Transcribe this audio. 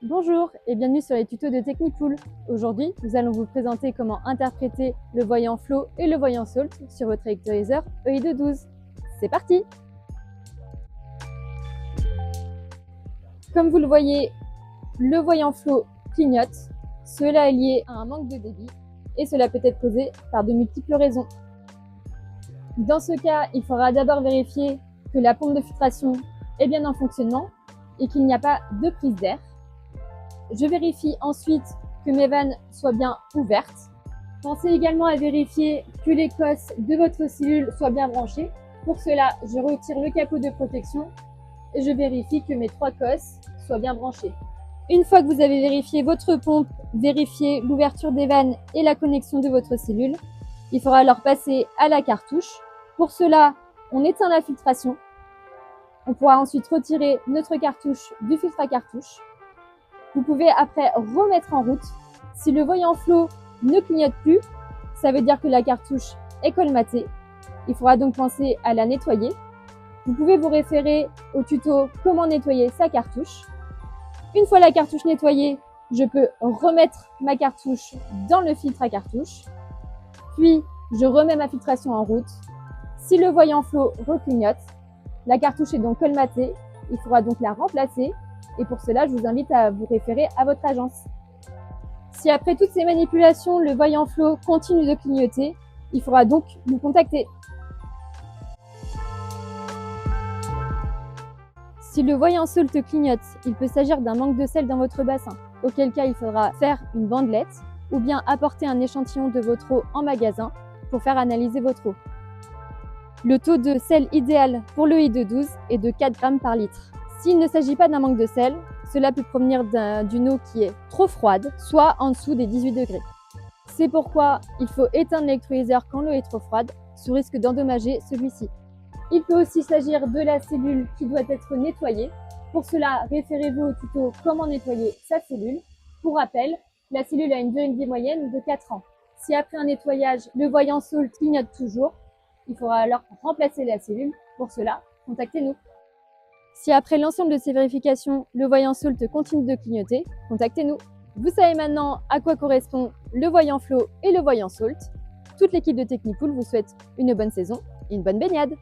Bonjour et bienvenue sur les tutos de Technipool. Aujourd'hui, nous allons vous présenter comment interpréter le voyant flow et le voyant salt sur votre électrolyseur EI212. C'est parti! Comme vous le voyez, le voyant flow clignote. Cela est lié à un manque de débit et cela peut être causé par de multiples raisons. Dans ce cas, il faudra d'abord vérifier que la pompe de filtration est bien en fonctionnement et qu'il n'y a pas de prise d'air. Je vérifie ensuite que mes vannes soient bien ouvertes. Pensez également à vérifier que les cosses de votre cellule soient bien branchées. Pour cela, je retire le capot de protection et je vérifie que mes 3 cosses soient bien branchées. Une fois que vous avez vérifié votre pompe, vérifiez l'ouverture des vannes et la connexion de votre cellule, il faudra alors passer à la cartouche. Pour cela, on éteint la filtration. On pourra ensuite retirer notre cartouche du filtre à cartouche. Vous pouvez après remettre en route. Si le voyant flow ne clignote plus, ça veut dire que la cartouche est colmatée. Il faudra donc penser à la nettoyer. Vous pouvez vous référer au tuto comment nettoyer sa cartouche. Une fois la cartouche nettoyée, je peux remettre ma cartouche dans le filtre à cartouche. Puis, je remets ma filtration en route. Si le voyant flow reclignote, la cartouche est donc colmatée. Il faudra donc la remplacer. Et pour cela, je vous invite à vous référer à votre agence. Si après toutes ces manipulations, le voyant flow continue de clignoter, il faudra donc nous contacter. Si le voyant salt clignote, il peut s'agir d'un manque de sel dans votre bassin, auquel cas il faudra faire une bandelette ou bien apporter un échantillon de votre eau en magasin pour faire analyser votre eau. Le taux de sel idéal pour le EI212 est de 4 g par litre. S'il ne s'agit pas d'un manque de sel, cela peut provenir d'une eau qui est trop froide, soit en dessous des 18 degrés. C'est pourquoi il faut éteindre l'électrolyseur quand l'eau est trop froide, sous risque d'endommager celui-ci. Il peut aussi s'agir de la cellule qui doit être nettoyée. Pour cela, référez-vous au tuto comment nettoyer sa cellule. Pour rappel, la cellule a une durée de vie moyenne de 4 ans. Si après un nettoyage, le voyant salt clignote toujours, il faudra alors remplacer la cellule. Pour cela, contactez-nous. Si après l'ensemble de ces vérifications, le voyant salt continue de clignoter, contactez-nous. Vous savez maintenant à quoi correspond le voyant flow et le voyant salt. Toute l'équipe de Technipool vous souhaite une bonne saison et une bonne baignade.